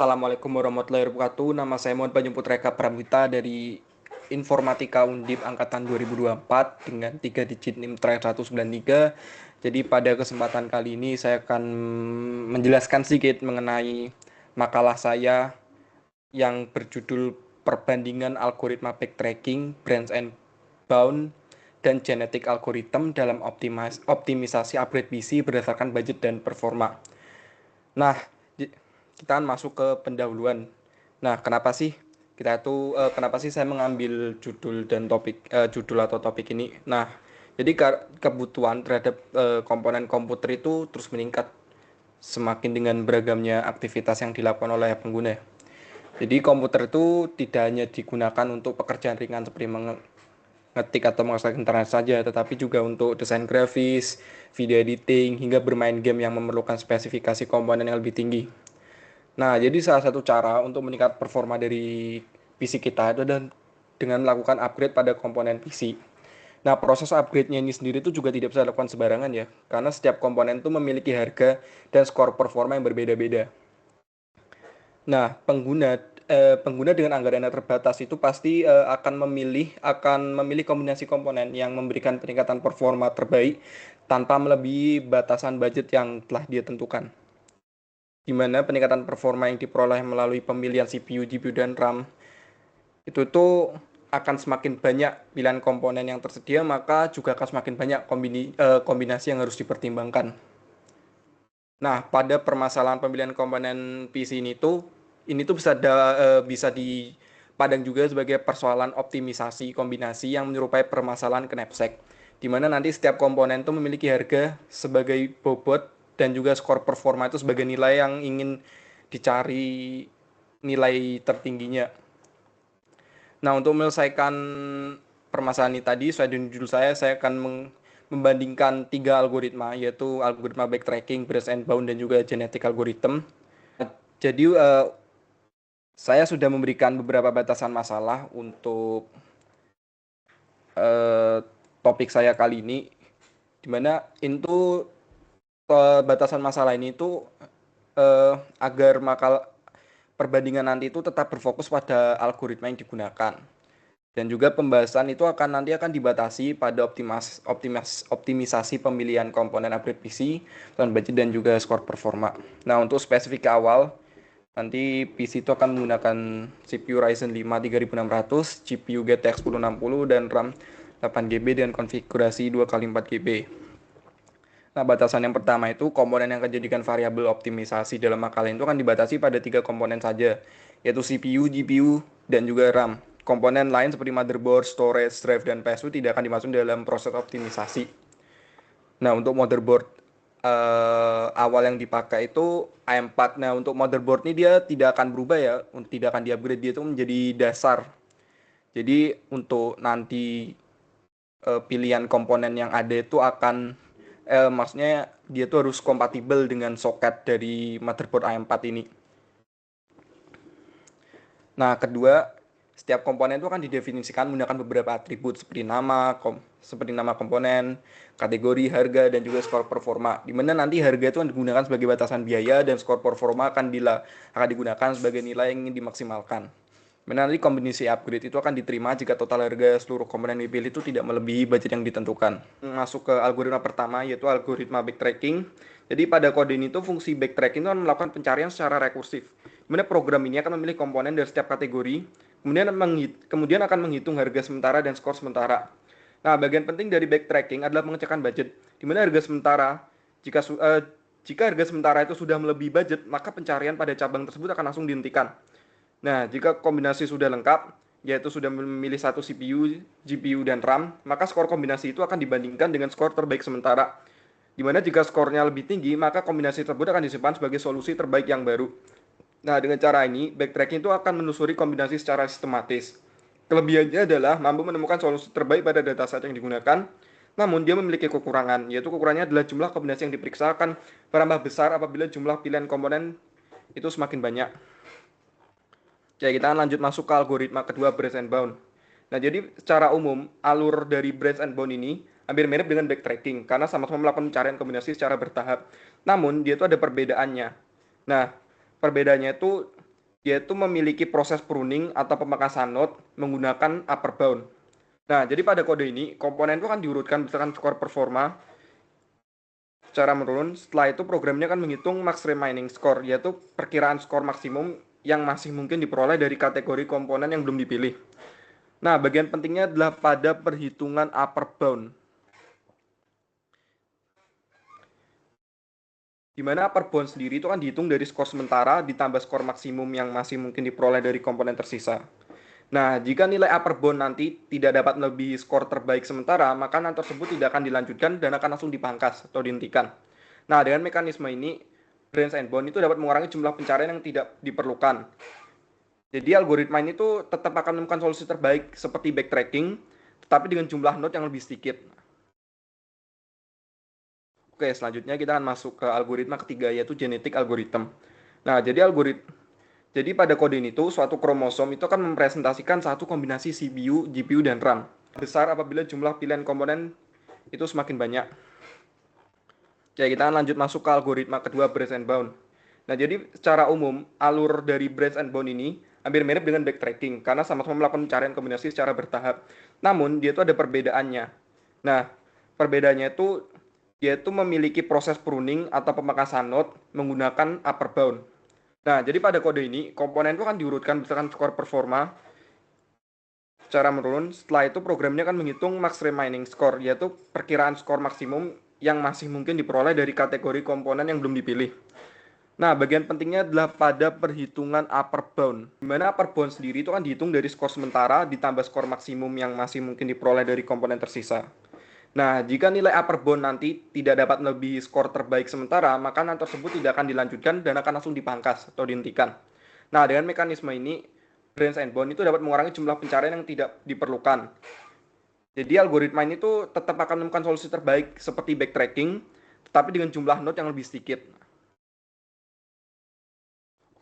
Assalamualaikum warahmatullahi wabarakatuh. Nama saya Muhammad Banyu Putreka Pramwita dari Informatika Undip angkatan 2024 dengan 3 digit NIM terakhir 193. Jadi pada kesempatan kali ini saya akan menjelaskan sedikit mengenai makalah saya yang berjudul Perbandingan Algoritma Backtracking, Branch and Bound, dan Genetic Algorithm dalam optimisasi upgrade PC berdasarkan budget dan performa. Nah, kita akan masuk ke pendahuluan. Nah, kenapa sih saya mengambil judul atau topik ini? Nah, jadi kebutuhan terhadap komponen komputer itu terus meningkat semakin dengan beragamnya aktivitas yang dilakukan oleh pengguna. Jadi komputer itu tidak hanya digunakan untuk pekerjaan ringan seperti mengetik atau mengakses internet saja, tetapi juga untuk desain grafis, video editing, hingga bermain game yang memerlukan spesifikasi komponen yang lebih tinggi. Nah, jadi salah satu cara untuk meningkat performa dari PC kita itu adalah dengan melakukan upgrade pada komponen PC. Nah, proses upgrade-nya ini sendiri itu juga tidak bisa dilakukan sembarangan ya, karena setiap komponen itu memiliki harga dan skor performa yang berbeda-beda. Nah, pengguna dengan anggaran yang terbatas itu pasti akan memilih kombinasi komponen yang memberikan peningkatan performa terbaik tanpa melebihi batasan budget yang telah dia tentukan. Di mana peningkatan performa yang diperoleh melalui pemilihan CPU, GPU, dan RAM itu tuh akan semakin banyak pilihan komponen yang tersedia, maka juga akan semakin banyak kombinasi yang harus dipertimbangkan. Nah, pada permasalahan pemilihan komponen PC ini tuh bisa dipandang juga sebagai persoalan optimisasi kombinasi yang menyerupai permasalahan knapsack, di mana nanti setiap komponen itu memiliki harga sebagai bobot dan juga skor performa itu sebagai nilai yang ingin dicari nilai tertingginya. Nah, untuk menyelesaikan permasalahan ini tadi, sesuai dengan judul saya akan membandingkan 3 algoritma, yaitu algoritma backtracking, branch and bound, dan juga genetic algorithm. Jadi, saya sudah memberikan beberapa batasan masalah untuk topik saya kali ini, di mana itu batasan masalah ini itu agar perbandingan nanti itu tetap berfokus pada algoritma yang digunakan. Dan juga pembahasan itu nanti akan dibatasi pada optimisasi pemilihan komponen upgrade PC, plan budget, dan juga skor performa. Nah, untuk spesifik awal, nanti PC itu akan menggunakan CPU Ryzen 5 3600, GPU GTX 1060, dan RAM 8GB dan konfigurasi 2x4GB. Nah, batasan yang pertama itu komponen yang akan dijadikan variabel optimisasi dalam makalah itu akan dibatasi pada 3 komponen saja, yaitu CPU, GPU, dan juga RAM. Komponen lain seperti motherboard, storage, drive, dan PSU tidak akan dimasukkan dalam proses optimisasi. Nah, untuk motherboard awal yang dipakai itu AM4. Nah, untuk motherboard ini dia tidak akan berubah ya, tidak akan di-upgrade, dia itu menjadi dasar. Jadi untuk nanti pilihan komponen yang ada itu maksudnya dia tuh harus kompatibel dengan soket dari motherboard AM4 ini. Nah, kedua, setiap komponen itu akan didefinisikan menggunakan beberapa atribut seperti nama komponen, kategori, harga, dan juga skor performa. Di mana nanti harga itu akan digunakan sebagai batasan biaya dan skor performa akan digunakan sebagai nilai yang ingin dimaksimalkan. Nanti kombinasi upgrade itu akan diterima jika total harga seluruh komponen yang dipilih itu tidak melebihi budget yang ditentukan. Masuk ke algoritma pertama, yaitu algoritma backtracking. Jadi pada kode ini tuh fungsi backtracking itu akan melakukan pencarian secara rekursif. Kemudian program ini akan memilih komponen dari setiap kategori, kemudian akan menghitung harga sementara dan skor sementara. Nah, bagian penting dari backtracking adalah pengecekan budget, di mana harga sementara jika harga sementara itu sudah melebihi budget, maka pencarian pada cabang tersebut akan langsung dihentikan. Nah, jika kombinasi sudah lengkap, yaitu sudah memilih satu CPU, GPU, dan RAM, maka skor kombinasi itu akan dibandingkan dengan skor terbaik sementara. Dimana jika skornya lebih tinggi, maka kombinasi tersebut akan disimpan sebagai solusi terbaik yang baru. Nah, dengan cara ini, backtracking itu akan menelusuri kombinasi secara sistematis. Kelebihannya adalah mampu menemukan solusi terbaik pada dataset yang digunakan, namun dia memiliki kekurangan, yaitu kekurangannya adalah jumlah kombinasi yang diperiksa akan bertambah besar apabila jumlah pilihan komponen itu semakin banyak. Oke, kita akan lanjut masuk ke algoritma kedua, branch and bound. Nah, jadi secara umum, alur dari branch and bound ini hampir mirip dengan backtracking, karena sama-sama melakukan pencarian kombinasi secara bertahap. Namun, dia itu ada perbedaannya. Nah, perbedaannya itu yaitu memiliki proses pruning atau pemangkasan node menggunakan upper bound. Nah, jadi pada kode ini, komponen itu akan diurutkan berdasarkan skor performa secara menurun. Setelah itu programnya akan menghitung max remaining score, yaitu perkiraan skor maksimum yang masih mungkin diperoleh dari kategori komponen yang belum dipilih. Nah, bagian pentingnya adalah pada perhitungan upper bound, di mana upper bound sendiri itu kan dihitung dari skor sementara ditambah skor maksimum yang masih mungkin diperoleh dari komponen tersisa. Nah, jika nilai upper bound nanti tidak dapat melebihi skor terbaik sementara, maka nanti tersebut tidak akan dilanjutkan dan akan langsung dipangkas atau dihentikan. Nah, dengan mekanisme ini, branch and bound itu dapat mengurangi jumlah pencarian yang tidak diperlukan. Jadi algoritma ini tuh tetap akan menemukan solusi terbaik seperti backtracking, tetapi dengan jumlah node yang lebih sedikit. Oke, selanjutnya kita akan masuk ke algoritma ketiga, yaitu genetic algorithm. Nah, jadi pada kode ini tuh suatu kromosom itu akan mempresentasikan satu kombinasi CPU, GPU, dan RAM. Besar apabila jumlah pilihan komponen itu semakin banyak. Oke, kita akan lanjut masuk ke algoritma kedua, branch and bound. Nah, jadi secara umum alur dari branch and bound ini hampir mirip dengan backtracking karena sama-sama melakukan pencarian kombinasi secara bertahap. Namun dia itu ada perbedaannya. Nah, perbedaannya itu yaitu memiliki proses pruning atau pemangkasan node menggunakan upper bound. Nah, jadi pada kode ini, komponen itu akan diurutkan berdasarkan skor performa secara menurun. Setelah itu programnya akan menghitung max remaining score, yaitu perkiraan skor maksimum yang masih mungkin diperoleh dari kategori komponen yang belum dipilih. Nah, bagian pentingnya adalah pada perhitungan upper bound, di mana upper bound sendiri itu kan dihitung dari skor sementara ditambah skor maksimum yang masih mungkin diperoleh dari komponen tersisa. Nah, jika nilai upper bound nanti tidak dapat melebihi skor terbaik sementara, maka nanti tersebut tidak akan dilanjutkan dan akan langsung dipangkas atau dihentikan. Nah, dengan mekanisme ini, branch and bound itu dapat mengurangi jumlah pencarian yang tidak diperlukan. Jadi algoritma ini tuh tetap akan menemukan solusi terbaik seperti backtracking, tetapi dengan jumlah node yang lebih sedikit.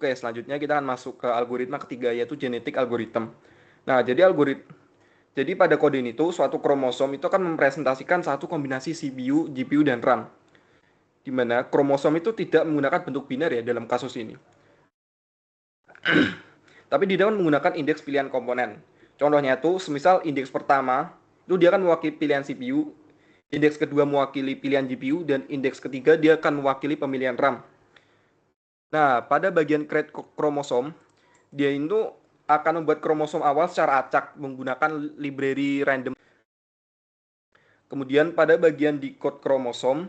Oke, selanjutnya kita akan masuk ke algoritma ketiga, yaitu genetic algorithm. Nah, jadi pada kode ini tuh suatu kromosom itu akan mempresentasikan satu kombinasi CPU, GPU, dan RAM. Di mana kromosom itu tidak menggunakan bentuk biner ya dalam kasus ini. Tapi di dalam menggunakan indeks pilihan komponen. Contohnya tuh, semisal indeks pertama itu dia akan mewakili pilihan CPU, indeks kedua mewakili pilihan GPU, dan indeks ketiga dia akan mewakili pemilihan RAM. Nah, pada bagian create kromosom, dia itu akan membuat kromosom awal secara acak menggunakan library random. Kemudian pada bagian decode kromosom,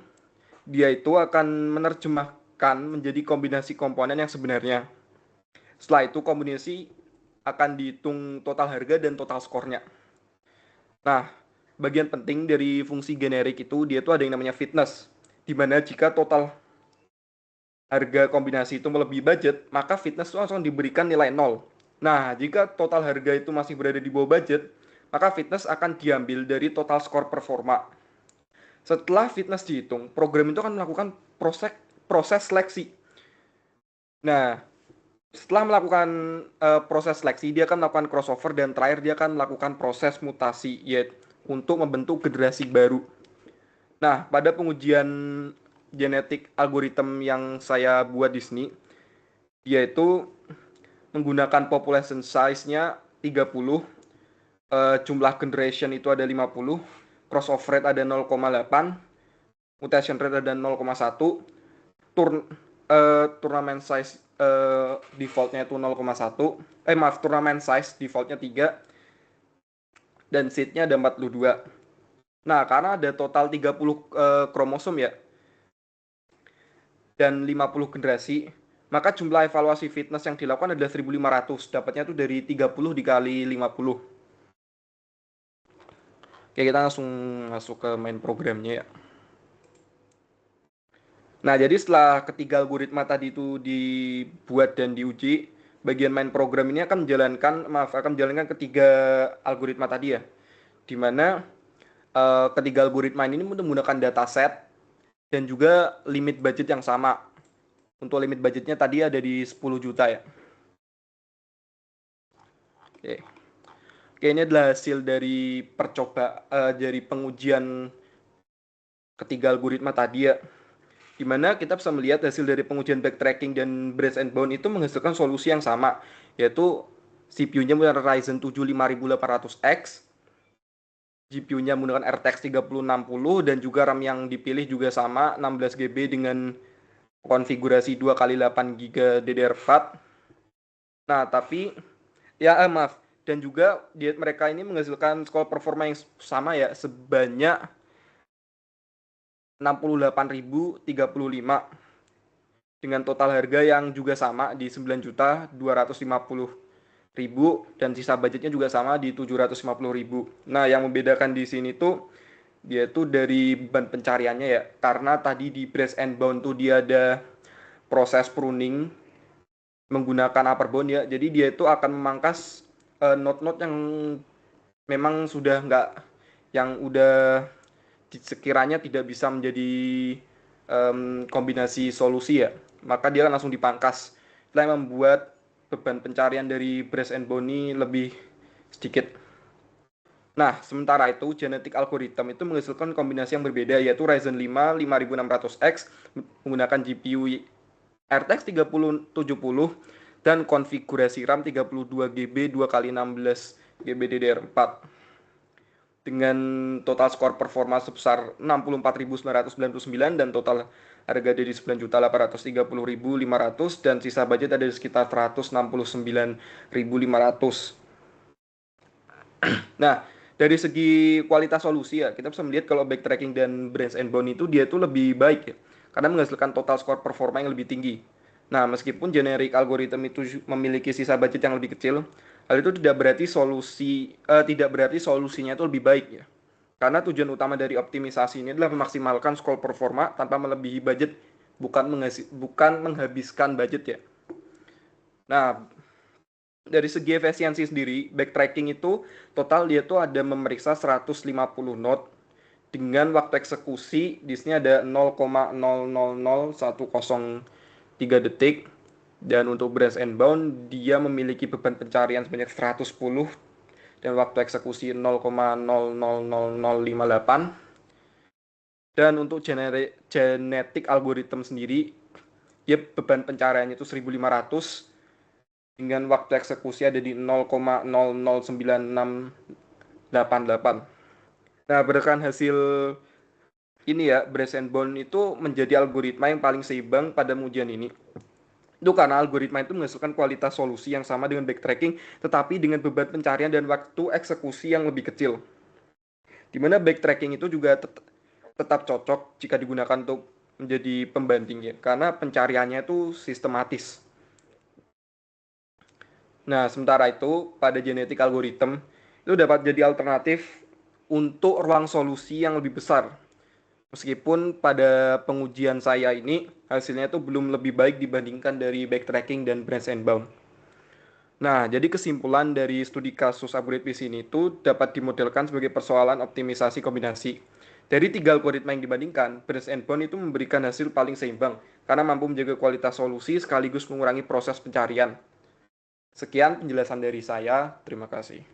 dia itu akan menerjemahkan menjadi kombinasi komponen yang sebenarnya. Setelah itu kombinasi akan dihitung total harga dan total skornya. Nah, bagian penting dari fungsi generik itu dia itu ada yang namanya fitness, di mana jika total harga kombinasi itu melebihi budget, maka fitness itu langsung diberikan nilai 0. Nah, jika total harga itu masih berada di bawah budget, maka fitness akan diambil dari total skor performa. Setelah fitness dihitung, program itu akan melakukan proses seleksi. Nah, setelah melakukan proses seleksi, dia akan melakukan crossover dan terakhir dia akan melakukan proses mutasi yaitu untuk membentuk generasi baru. Nah, pada pengujian genetik algoritma yang saya buat di sini, yaitu menggunakan population size-nya 30, jumlah generation itu ada 50, crossover rate ada 0,8, mutation rate ada 0,1, turnamen size defaultnya itu 0,1, turnamen size defaultnya 3, dan seednya ada 42. Nah, karena ada total 30 kromosom ya, dan 50 generasi, maka jumlah evaluasi fitness yang dilakukan adalah 1500. Dapatnya itu dari 30 dikali 50. Oke, kita langsung masuk ke main programnya ya. Nah, jadi setelah ketiga algoritma tadi itu dibuat dan diuji, bagian main program ini akan menjalankan ketiga algoritma tadi ya. Di mana ketiga algoritma ini menggunakan dataset dan juga limit budget yang sama. Untuk limit budgetnya tadi ada di 10 juta ya. Oke. Oke, ini adalah hasil dari dari pengujian ketiga algoritma tadi ya. di mana kita bisa melihat hasil dari pengujian backtracking dan Brains and Bone itu menghasilkan solusi yang sama, yaitu CPU-nya menggunakan Ryzen 7 5800X, GPU-nya menggunakan RTX 3060, dan juga RAM yang dipilih juga sama 16 GB dengan konfigurasi 2x8 GB DDR4. Nah, tapi maaf, dan juga mereka ini menghasilkan skor performa yang sama ya, sebanyak 68.035 dengan total harga yang juga sama di 9.250.000 dan sisa budgetnya juga sama di 750.000. Nah, yang membedakan di sini tuh dia tuh dari beban pencariannya ya, karena tadi di Brains and Bone tuh dia ada proses pruning menggunakan upper bound ya, jadi dia itu akan memangkas node-node yang memang sudah nggak, yang udah sekiranya tidak bisa menjadi kombinasi solusi ya, maka dia akan langsung dipangkas. Itulah yang membuat beban pencarian dari Brains and Bone lebih sedikit. Nah, sementara itu genetic algorithm itu menghasilkan kombinasi yang berbeda, yaitu Ryzen 5 5600X menggunakan GPU RTX 3070 dan konfigurasi RAM 32 GB 2x16 GB DDR4 dengan total skor performa sebesar 64.999 dan total harga dari 9.830.500 dan sisa budget ada di sekitar 169.500. Nah, dari segi kualitas solusi ya, kita bisa melihat kalau backtracking dan Brains and Bone itu dia itu lebih baik ya, karena menghasilkan total skor performa yang lebih tinggi. Nah, meskipun generic algorithm itu memiliki sisa budget yang lebih kecil, hal itu tidak berarti solusinya itu lebih baik ya. Karena tujuan utama dari optimisasi ini adalah memaksimalkan skor performa tanpa melebihi budget, bukan menghabiskan budget ya. Nah, dari segi efisiensi sendiri, backtracking itu total dia tuh ada memeriksa 150 node dengan waktu eksekusi di sini ada 0,000103 detik, dan untuk Brains and Bone dia memiliki beban pencarian sebanyak 110 dan waktu eksekusi 0,000058. Dan untuk genetic algorithm sendiri dia beban pencariannya itu 1500 dengan waktu eksekusi ada di 0,009688. Nah, berdasarkan hasil ini ya, Brains and Bone itu menjadi algoritma yang paling seimbang pada ujian ini. Itu karena algoritma itu menghasilkan kualitas solusi yang sama dengan backtracking, tetapi dengan beban pencarian dan waktu eksekusi yang lebih kecil. Dimana backtracking itu juga tetap cocok jika digunakan untuk menjadi pembandingnya, karena pencariannya itu sistematis. Nah, sementara itu, pada genetic algorithm, itu dapat jadi alternatif untuk ruang solusi yang lebih besar. Meskipun pada pengujian saya ini, hasilnya itu belum lebih baik dibandingkan dari backtracking dan Brains and Bone. Nah, jadi kesimpulan dari studi kasus upgrade PC ini itu dapat dimodelkan sebagai persoalan optimisasi kombinasi. Dari 3 algoritma yang dibandingkan, Brains and Bone itu memberikan hasil paling seimbang, karena mampu menjaga kualitas solusi sekaligus mengurangi proses pencarian. Sekian penjelasan dari saya, terima kasih.